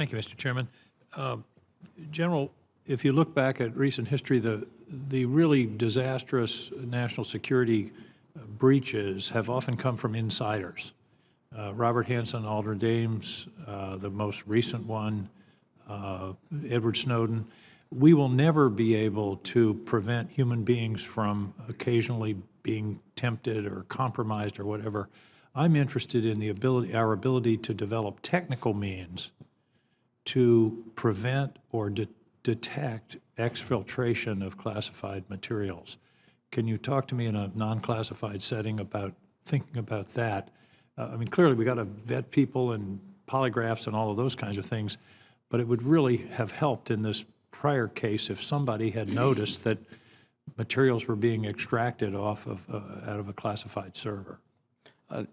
Thank you, Mr. Chairman. Uh, General, if you look back at recent history, the really disastrous national security breaches have often come from insiders. Robert Hansen, Aldrin Ames, the most recent one, Edward Snowden. We will never be able to prevent human beings from occasionally being tempted or compromised or whatever. I'm interested in our ability to develop technical means to prevent or detect exfiltration of classified materials. Can you talk to me in a non-classified setting about thinking about that? I mean, clearly we got to vet people and polygraphs and all of those kinds of things, but it would really have helped in this prior case if somebody had noticed that materials were being extracted out of a classified server.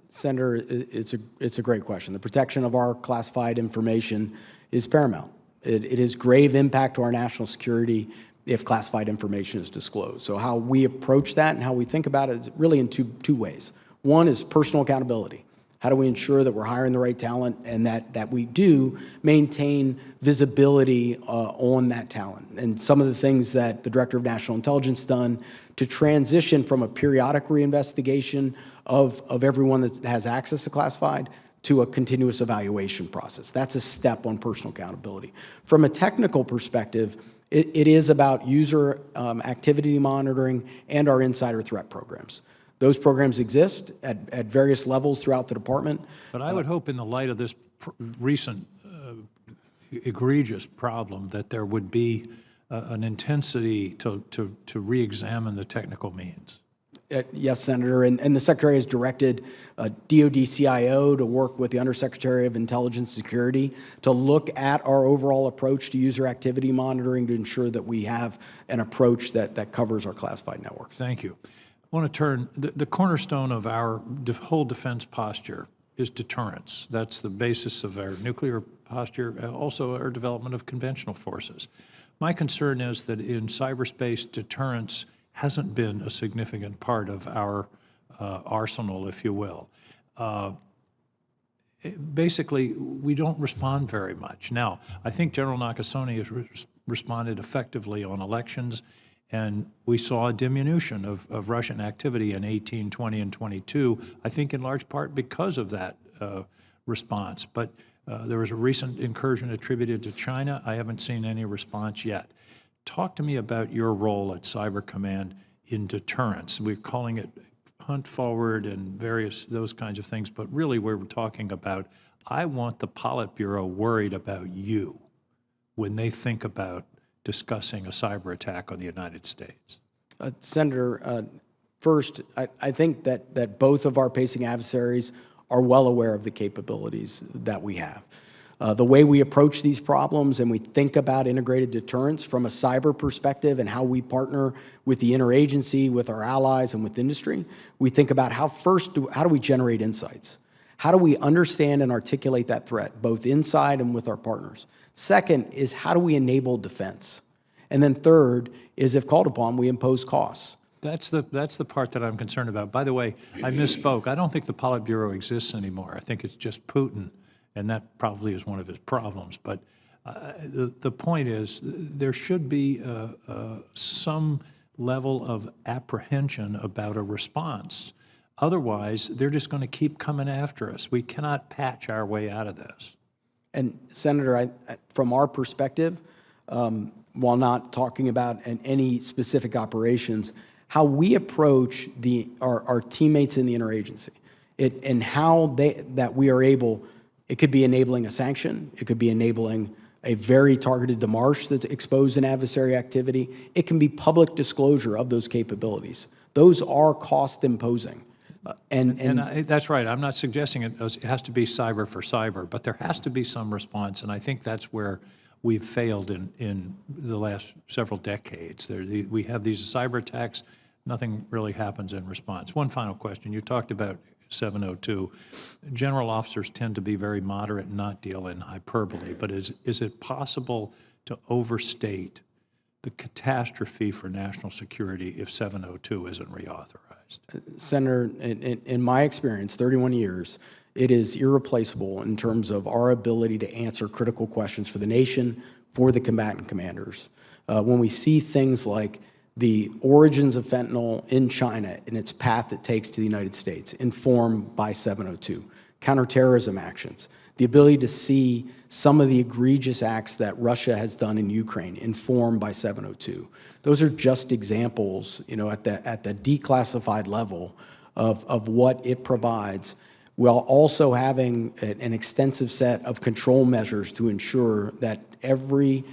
Senator, it's a great question. The protection of our classified information is paramount. It is grave impact to our national security if classified information is disclosed. So how we approach that and how we think about it is really in two ways. One is personal accountability. How do we ensure that we're hiring the right talent and that we do maintain visibility on that talent? And some of the things that the Director of National Intelligence done to transition from a periodic reinvestigation of everyone that has access to classified to a continuous evaluation process. That's a step on personal accountability. From a technical perspective, it is about user activity monitoring and our insider threat programs. Those programs exist at various levels throughout the department. But I would hope in the light of this recent egregious problem that there would be an intensity to re-examine the technical means. Yes, Senator, and the Secretary has directed DoD CIO to work with the Undersecretary of Intelligence and Security to look at our overall approach to user activity monitoring to ensure that we have an approach that covers our classified networks. Thank you. I want to turn, the cornerstone of our whole defense posture is deterrence. That's the basis of our nuclear posture, also our development of conventional forces. My concern is that in cyberspace, deterrence hasn't been a significant part of our arsenal, if you will. Basically, we don't respond very much. Now, I think General Nakasone has responded effectively on elections, and we saw a diminution of Russian activity in 18, 20, and 22, I think in large part because of that response. But there was a recent incursion attributed to China. I haven't seen any response yet. Talk to me about your role at Cyber Command in deterrence. We're calling it hunt forward and various those kinds of things, but really we're talking about, I want the Politburo worried about you when they think about discussing a cyber attack on the United States. Senator, first, I think that both of our pacing adversaries are well aware of the capabilities that we have. The way we approach these problems and we think about integrated deterrence from a cyber perspective and how we partner with the interagency, with our allies, and with industry, we think about how do we generate insights? How do we understand and articulate that threat, both inside and with our partners? Second is how do we enable defense? And then third is if called upon, we impose costs. That's the part that I'm concerned about. By the way, I misspoke. I don't think the Politburo exists anymore. I think it's just Putin, and that probably is one of his problems. But the point is, there should be some level of apprehension about a response. Otherwise, they're just going to keep coming after us. We cannot patch our way out of this. And Senator, from our perspective, while not talking about any specific operations, how we approach our teammates in the interagency, and how that we are able. It could be enabling a sanction. It could be enabling a very targeted demarche that's exposed in adversary activity. It can be public disclosure of those capabilities. Those are cost imposing. And that's right. I'm not suggesting it has to be cyber for cyber, but there has to be some response. And I think that's where we've failed in the last several decades. We have these cyber attacks. Nothing really happens in response. One final question. You talked about 702. General officers tend to be very moderate and not deal in hyperbole, but is it possible to overstate the catastrophe for national security if 702 isn't reauthorized? Senator, in my experience, 31 years, It is irreplaceable in terms of our ability to answer critical questions for the nation, for the combatant commanders. When we see things like the origins of fentanyl in China and its path it takes to the United States, informed by 702, counterterrorism actions, the ability to see some of the egregious acts that Russia has done in Ukraine, informed by 702. Those are just examples, at the declassified level of what it provides, while also having an extensive set of control measures to ensure that every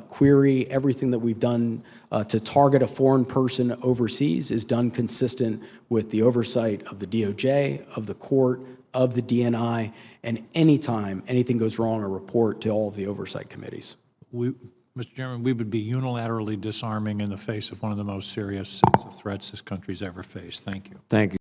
query, everything that we've done to target a foreign person overseas is done consistent with the oversight of the DOJ, of the court, of the DNI, and anytime anything goes wrong, a report to all of the oversight committees. Mr. Chairman, we would be unilaterally disarming in the face of one of the most serious sets of threats this country's ever faced. Thank you. Thank you.